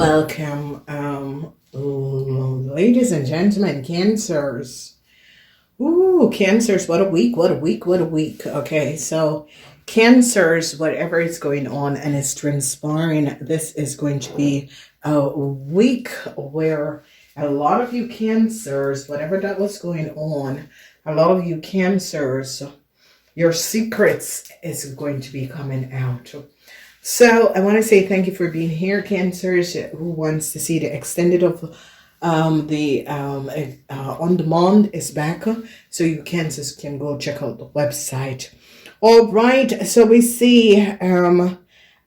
Welcome, ladies and gentlemen, Cancers. Ooh, Cancers, what a week, what a week, what a week. Okay, so Cancers, whatever is going on and is transpiring, this is going to be a week where a lot of you Cancers, whatever that was going on, a lot of you Cancers, your secrets is going to be coming out. So I want to say thank you for being here, Cancers. Who wants to see the extended of the on demand is back, so you Cancers can go check out the website. All right, so we see a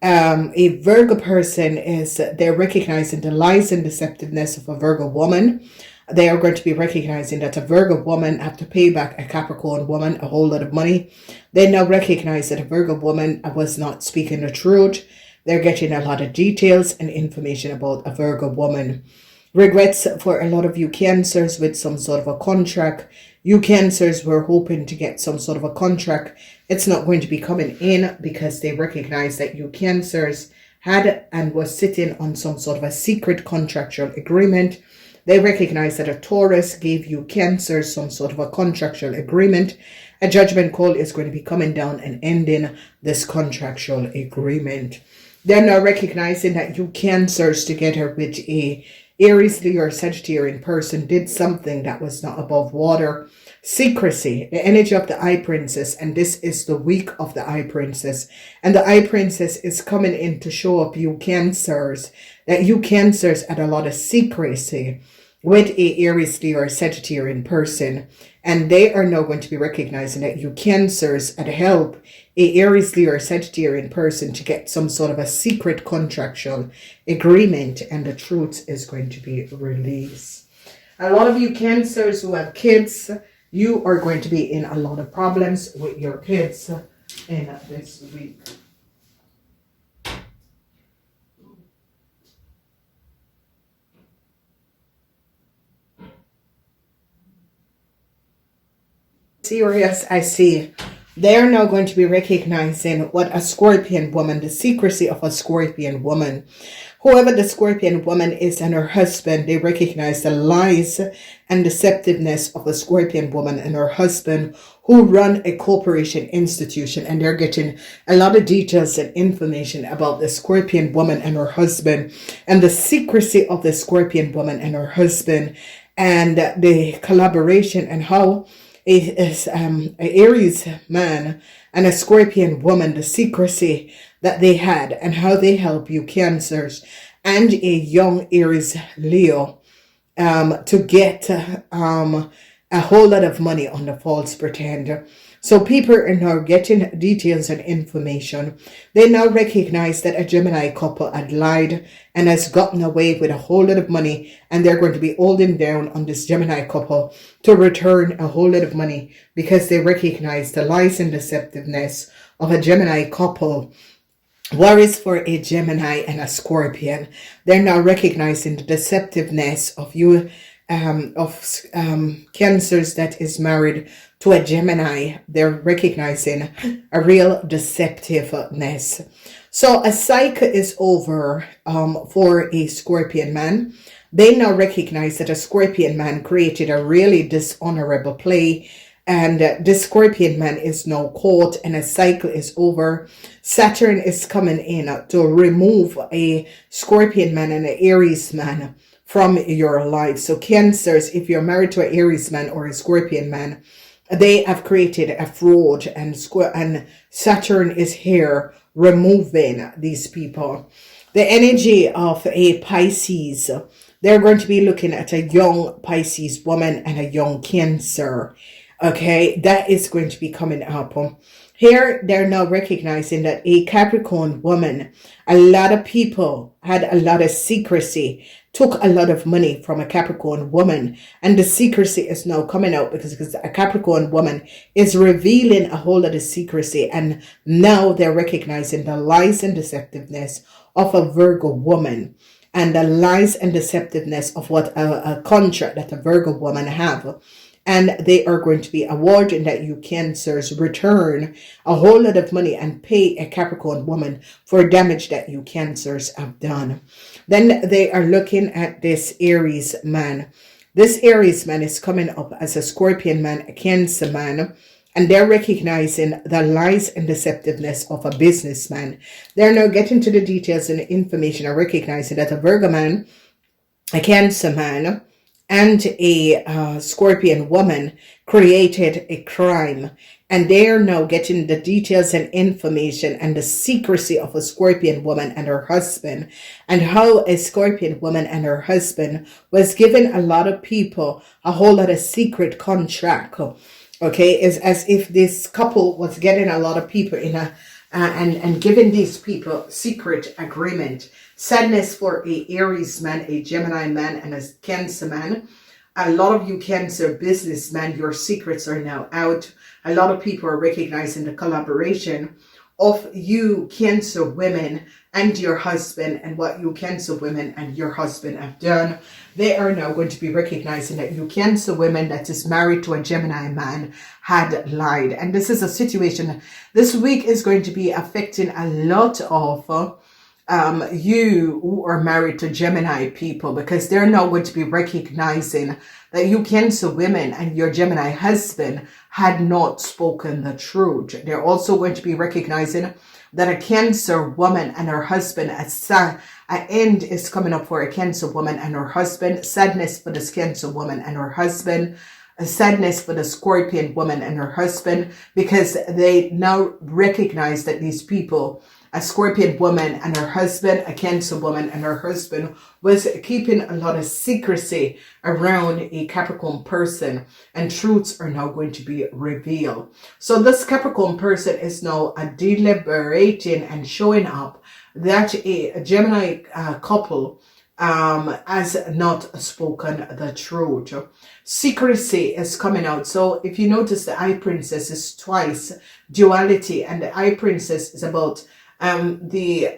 Virgo person is they're recognizing the lies and deceptiveness of a Virgo woman. They are going to be recognizing that a Virgo woman have to pay back a Capricorn woman a whole lot of money. They now recognize that a Virgo woman was not speaking the truth. They're getting a lot of details and information about a Virgo woman. Regrets for a lot of you Cancers with some sort of a contract. You Cancers were hoping to get some sort of a contract. It's not going to be coming in because they recognize that you Cancers had and was sitting on some sort of a secret contractual agreement. They recognize that a Taurus gave you Cancer some sort of a contractual agreement. A judgment call is going to be coming down and ending this contractual agreement. They're now recognizing that you Cancers together with a Aries, Leo, or Sagittarian person did something that was not above water. Secrecy, the energy of the Eye Princess, and this is the week of the Eye Princess. And the Eye Princess is coming in to show up you Cancers, that you Cancers had a lot of secrecy with a Aries, Leo, or Sagittarian person. And they are now going to be recognizing that you Cancers had helped a Aries, Leo, or Sagittarian person to get some sort of a secret contractual agreement, and the truth is going to be released. A lot of you Cancers who have kids, you are going to be in a lot of problems with your kids in this week. Serious, I see. They're now going to be recognizing what a Scorpion woman, the secrecy of a Scorpion woman. Whoever the Scorpion woman is and her husband, they recognize the lies and deceptiveness of a Scorpion woman and her husband who run a corporation institution, and they're getting a lot of details and information about the Scorpion woman and her husband and the secrecy of the Scorpion woman and her husband and the collaboration and how an Aries man and a Scorpion woman, the secrecy that they had and how they help you Cancers and a young Aries Leo to get a whole lot of money on the false pretender. So people are now getting details and information. They now recognize that a Gemini couple had lied and has gotten away with a whole lot of money, and they're going to be holding down on this Gemini couple to return a whole lot of money because they recognize the lies and deceptiveness of a Gemini couple. Worries for a Gemini and a Scorpion. They're now recognizing the deceptiveness of you Cancers that is married to a Gemini. They're recognizing a real deceptiveness. So a cycle is over for a Scorpion man. They now recognize that a Scorpion man created a really dishonorable play, and this Scorpion man is now caught and a cycle is over. Saturn is coming in to remove a Scorpion man and an Aries man from your life. So Cancers, if you're married to an Aries man or a Scorpion man, they have created a fraud, and Saturn is here removing these people. The energy of a Pisces, they're going to be looking at a young Pisces woman and a young Cancer. Okay, that is going to be coming up. Here, they're now recognizing that a Capricorn woman, a lot of people had a lot of secrecy, took a lot of money from a Capricorn woman, and the secrecy is now coming out because a Capricorn woman is revealing a whole lot of secrecy, and now they're recognizing the lies and deceptiveness of a Virgo woman and the lies and deceptiveness of what a contract that a Virgo woman have. And they are going to be awarding that you Cancers return a whole lot of money and pay a Capricorn woman for damage that you Cancers have done. Then they are looking at this Aries man. This Aries man is coming up as a Scorpion man, a Cancer man, and they're recognizing the lies and deceptiveness of a businessman. They're now getting to the details and the information and recognizing that a Virgo man, a Cancer man, and a Scorpion woman created a crime. And they are now getting the details and information and the secrecy of a Scorpion woman and her husband, and how a Scorpion woman and her husband was giving a lot of people a whole lot of secret contract. Okay, it's as if this couple was getting a lot of people in a and giving these people secret agreement. Sadness for a Aries man, a Gemini man, and a Cancer man. A lot of you Cancer businessmen, your secrets are now out. A lot of people are recognizing the collaboration of you Cancer women and your husband, and what you Cancer women and your husband have done. They are now going to be recognizing that you Cancer women that is married to a Gemini man had lied. And this is a situation this week is going to be affecting a lot of you who are married to Gemini people, because they're now going to be recognizing that you Cancer women and your Gemini husband had not spoken the truth. They're also going to be recognizing that a Cancer woman and her husband, an end is coming up for a Cancer woman and her husband. Sadness for this Cancer woman and her husband. A sadness for the Scorpion woman and her husband, because they now recognize that these people, a Scorpion woman and her husband, a Cancer woman and her husband, was keeping a lot of secrecy around a Capricorn person, and truths are now going to be revealed. So this Capricorn person is now deliberating and showing up that a Gemini couple has not spoken the truth. Secrecy is coming out. So if you notice, the Eye Princess is twice duality, and the Eye Princess is about the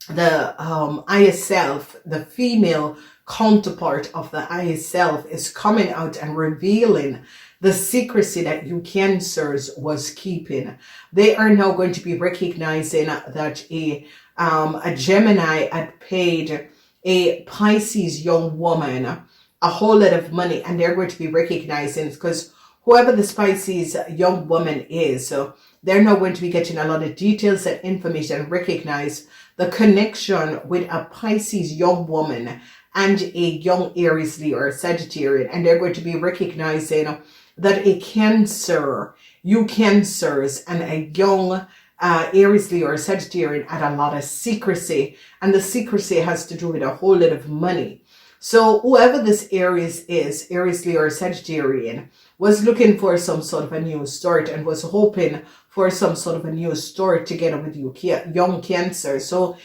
eye self, the female counterpart of the eye self, is coming out and revealing the secrecy that you Cancers was keeping. They are now going to be recognizing that a Gemini had paid a Pisces young woman a whole lot of money, and they're going to be recognizing, because whoever this Pisces young woman is, so they're now going to be getting a lot of details and information and recognize the connection with a Pisces young woman and a young Aries, Leo, or Sagittarian. And they're going to be recognizing that a Cancer, you Cancers, and a young Aries, Leo, or Sagittarian had a lot of secrecy. And the secrecy has to do with a whole lot of money. So whoever this Aries is, Aries, Leo, or Sagittarian, was looking for some sort of a new start and was hoping for some sort of a new start together with you young Cancer. So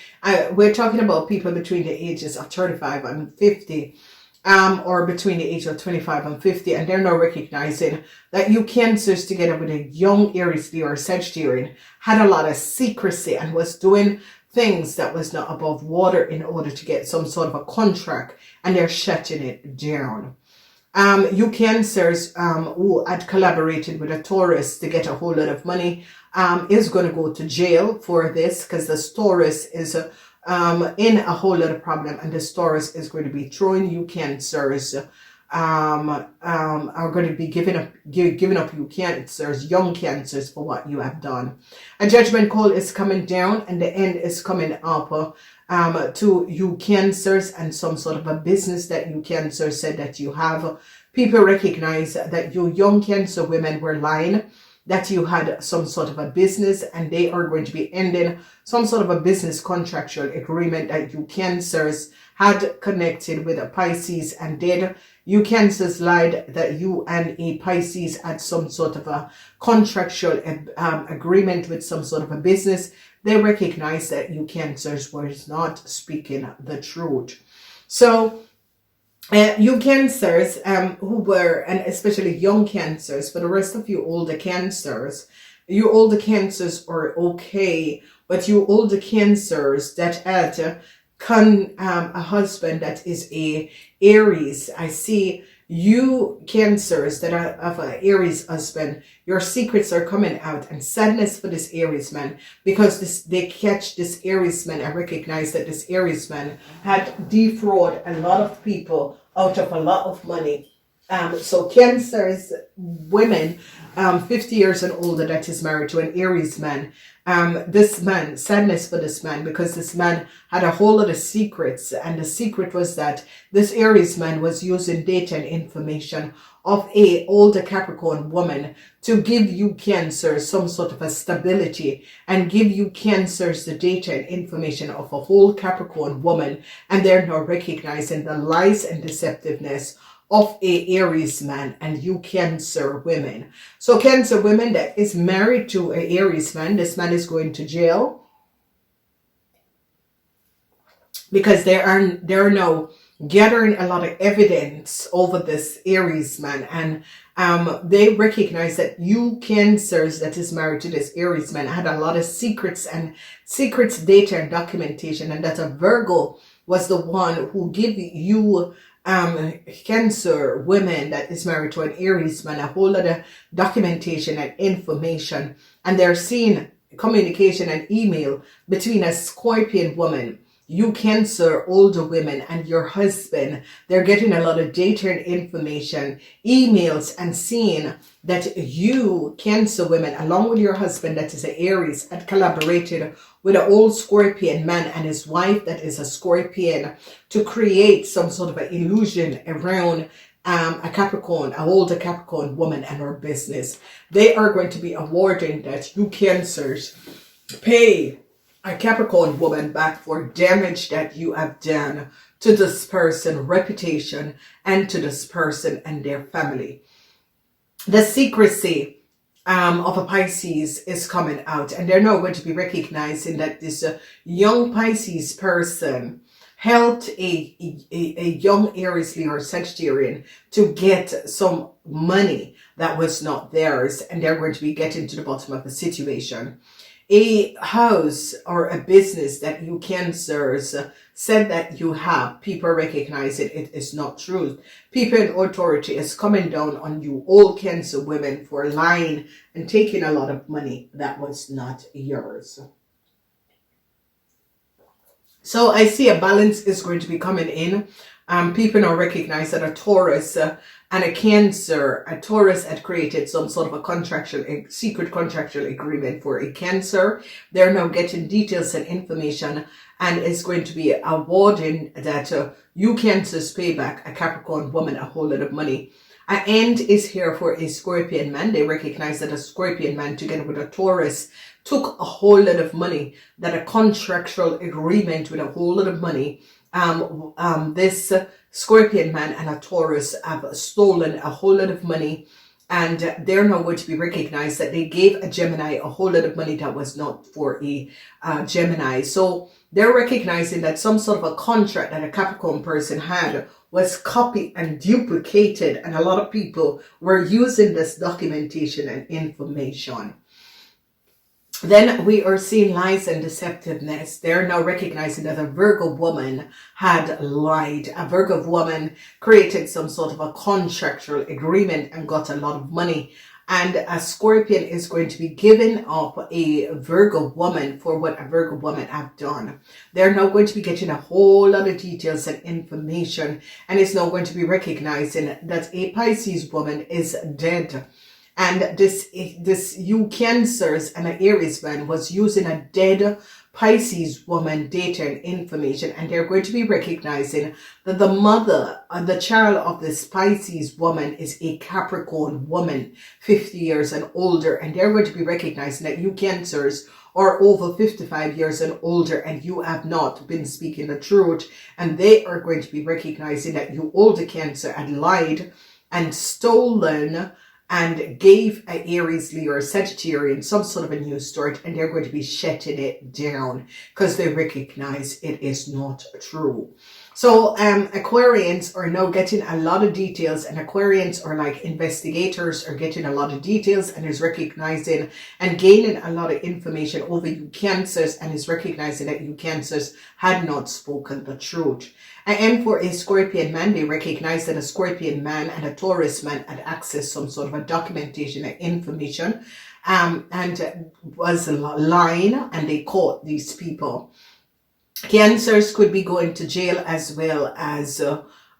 we're talking about people between the ages of 35 and 50, or between the age of 25 and 50, and they're now recognizing that you Cancers together with a young Aries, Leo, or Sagittarian had a lot of secrecy and was doing things that was not above water in order to get some sort of a contract, and they're shutting it down. You Cancers who had collaborated with a Taurus to get a whole lot of money is going to go to jail for this, because this Taurus is in a whole lot of problem, and this Taurus is going to be throwing you Cancers, are going to be giving up you Cancers, young Cancers, for what you have done. A judgment call is coming down, and the end is coming up to you Cancers, and some sort of a business that you Cancer said that you have. People recognize that you young Cancer women were lying, that you had some sort of a business, and they are going to be ending some sort of a business contractual agreement that you Cancers had connected with a Pisces and did. You Cancers lied that you and a Pisces had some sort of a contractual agreement with some sort of a business. They recognize that you Cancers was not speaking the truth. So you Cancers who were, and especially young Cancers, for the rest of you older Cancers, you older Cancers are okay, but you older Cancers that had a husband that is a Aries, I see You Cancers that are of an Aries husband, your secrets are coming out, and sadness for this Aries man, because they catch this Aries man and recognize that this Aries man had defrauded a lot of people out of a lot of money. So Cancers women, 50 years and older, that is married to an Aries man. This man, sadness for this man, because this man had a whole lot of secrets, and the secret was that this Aries man was using data and information of a older Capricorn woman to give you Cancers some sort of a stability, and give you Cancers the data and information of a whole Capricorn woman, and they're now recognizing the lies and deceptiveness of a Aries man, and you Cancer women. So Cancer women that is married to a Aries man, this man is going to jail, because they are now gathering a lot of evidence over this Aries man, and they recognize that you Cancers that is married to this Aries man had a lot of secrets data and documentation, and that a Virgo was the one who gave you Cancer women that is married to an Aries man a whole lot of documentation and information, and they're seeing communication and email between a Scorpion woman, you Cancer older women, and your husband. They're getting a lot of data and information, emails, and seeing that you Cancer women, along with your husband that is an Aries, had collaborated with an old Scorpion man and his wife that is a Scorpion to create some sort of an illusion around a Capricorn, an older Capricorn woman, and her business. They are going to be awarding that you Cancers pay a Capricorn woman back for damage that you have done to this person's reputation and to this person and their family. The secrecy of a Pisces is coming out, and they're now going to be recognizing that this young Pisces person helped a young Aries Leo or Sagittarian to get some money that was not theirs, and they're going to be getting to the bottom of the situation. A house or a business that you Cancers said that you have, people recognize it is not true. People in authority is coming down on you, all Cancer women, for lying and taking a lot of money that was not yours. So I see a balance is going to be coming in. People now recognize that a Taurus and a Cancer, a Taurus had created some sort of a secret contractual agreement for a Cancer. They're now getting details and information, and is going to be awarding that you Cancers pay back a Capricorn woman a whole lot of money. An end is here for a Scorpion man. They recognize that a Scorpion man together with a Taurus took a whole lot of money, that a contractual agreement with a whole lot of money. This Scorpion man and a Taurus have stolen a whole lot of money, and they're now going to be recognized that they gave a Gemini a whole lot of money that was not for a Gemini. So they're recognizing that some sort of a contract that a Capricorn person had was copied and duplicated, and a lot of people were using this documentation and information. Then we are seeing lies and deceptiveness. They're now recognizing that a Virgo woman had lied. A Virgo woman created some sort of a contractual agreement and got a lot of money. And a Scorpion is going to be giving up a Virgo woman for what a Virgo woman have done. They're now going to be getting a whole lot of details and information, and it's now going to be recognizing that a Pisces woman is dead. And this you Cancers and an Aries man was using a dead Pisces woman data and information, and they're going to be recognizing that the mother and the child of this Pisces woman is a Capricorn woman, 50 years and older, and they're going to be recognizing that you Cancers are over 55 years and older, and you have not been speaking the truth, and they are going to be recognizing that you older Cancer had lied and stolen and gave an Aries, Leo, or Sagittarian some sort of a news story, and they're going to be shutting it down because they recognize it is not true. So Aquarians are now getting a lot of details, and Aquarians are like investigators, are getting a lot of details and is recognizing and gaining a lot of information over you Cancers, and is recognizing that you Cancers had not spoken the truth. And for a Scorpion man, they recognize that a Scorpion man and a Taurus man had accessed some sort of a documentation and information and was lying, and they caught these people. Cancers could be going to jail as well as,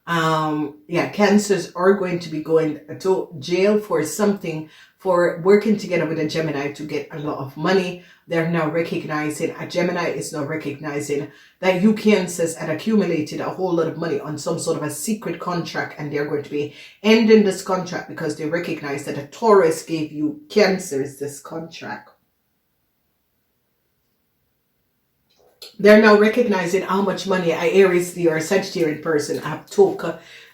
Cancers are going to be going to jail for something, for working together with a Gemini to get a lot of money. They're now recognizing, a Gemini is now recognizing that you Cancers had accumulated a whole lot of money on some sort of a secret contract, and they're going to be ending this contract because they recognize that a Taurus gave you Cancers this contract. They're now recognizing how much money a Aries, Leo, or Sagittarian person have took.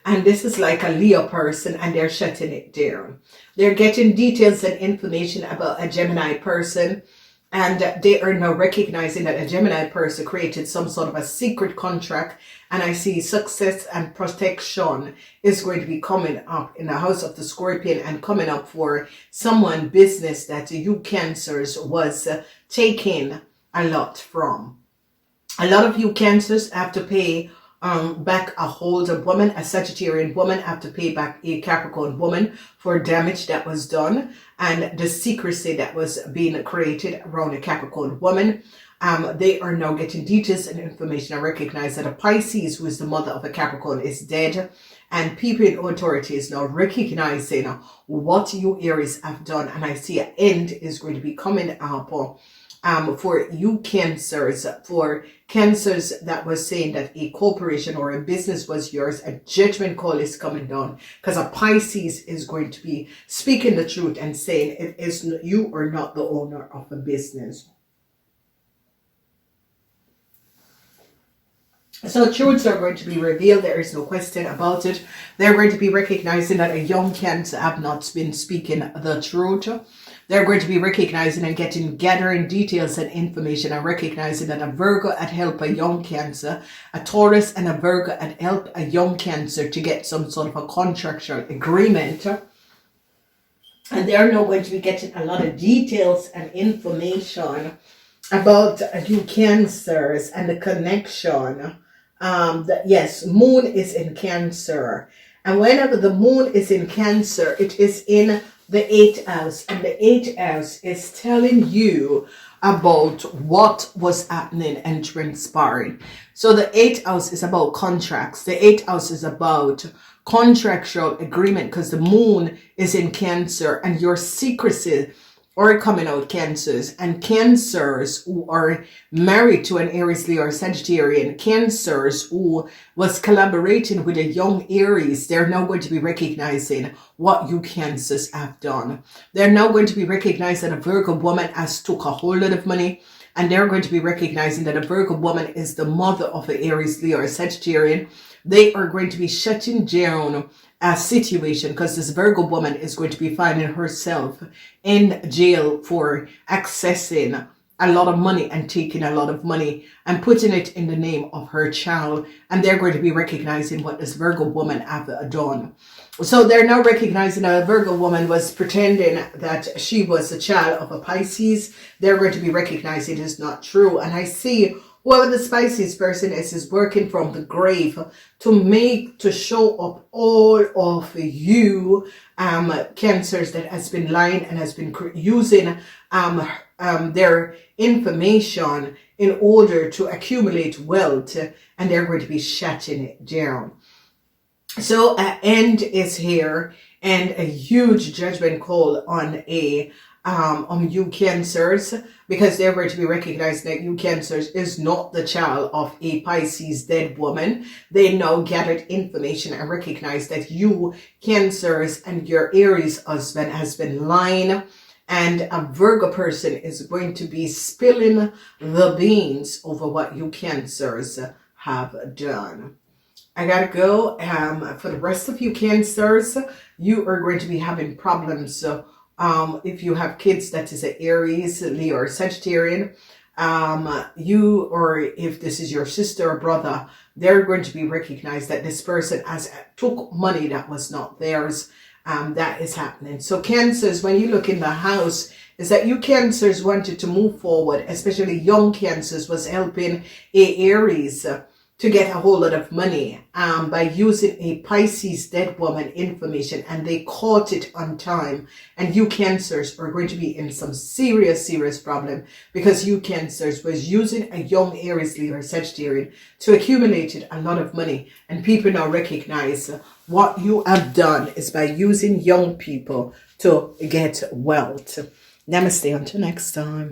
And this is like a Leo person, and they're shutting it down. They're getting details and information about a Gemini person. And they are now recognizing that a Gemini person created some sort of a secret contract. And I see success and protection is going to be coming up in the house of the Scorpion, and coming up for someone business that you Cancers was taking a lot from. A lot of you Cancers have to pay back a older woman, a Sagittarian woman, have to pay back a Capricorn woman for damage that was done and the secrecy that was being created around a Capricorn woman. They are now getting details and information. I recognize that a Pisces, who is the mother of a Capricorn, is dead. And people in authority is now recognizing what you Aries have done. And I see an end is going to be coming up for you Cancers, for Cancers that was saying that a corporation or a business was yours. A judgment call is coming down, because a Pisces is going to be speaking the truth and saying it is you are not the owner of a business. So truths are going to be revealed. There is no question about it. They're going to be recognizing that a young Cancer have not been speaking the truth. They're going to be recognizing and gathering details and information, and recognizing that a Virgo had helped a young Cancer, a Taurus and a Virgo had helped a young Cancer to get some sort of a contractual agreement. And they're now going to be getting a lot of details and information about you Cancers and the connection. Yes, moon is in Cancer. And whenever the moon is in Cancer, it is in the 8th house, and the 8th house is telling you about what was happening and transpiring. So the 8th house is about contracts. The 8th house is about contractual agreement, because the moon is in Cancer, and your secrecy are coming out, Cancers. And Cancers who are married to an Aries, Leo, or Sagittarian, Cancers who was collaborating with a young Aries, they're now going to be recognizing what you Cancers have done. They're now going to be recognizing that a Virgo woman has took a whole lot of money, and they're going to be recognizing that a Virgo woman is the mother of an Aries, Leo, or Sagittarian. They are going to be shutting down a situation, because this Virgo woman is going to be finding herself in jail for accessing a lot of money and taking a lot of money and putting it in the name of her child. And they're going to be recognizing what this Virgo woman have done. So they're now recognizing that a Virgo woman was pretending that she was a child of a Pisces. They're going to be recognizing it is not true. And I see whoever the Pisces person is working from the grave to show up all of you Cancers that has been lying and has been using their information in order to accumulate wealth, and they're going to be shutting it down. So an end is here, and a huge judgment call on you Cancers, because they're going to be recognizing that you Cancers is not the child of a Pisces dead woman. They now gathered information and recognize that you Cancers and your Aries husband has been lying, and a Virgo person is going to be spilling the beans over what you Cancers have done. I gotta go. For the rest of you Cancers, you are going to be having problems. If you have kids that is an Aries, Leo, or Sagittarian, you, or if this is your sister or brother, they're going to be recognized that this person has took money that was not theirs. That is happening. So Cancers, when you look in the house, is that you Cancers wanted to move forward, especially young Cancers was helping a Aries to get a whole lot of money by using a Pisces dead woman information, and they caught it on time. And you Cancers are going to be in some serious problem, because you Cancers was using a young Aries, Leo, Sagittarian to accumulate a lot of money, and people now recognize what you have done is by using young people to get wealth. Namaste, until next time.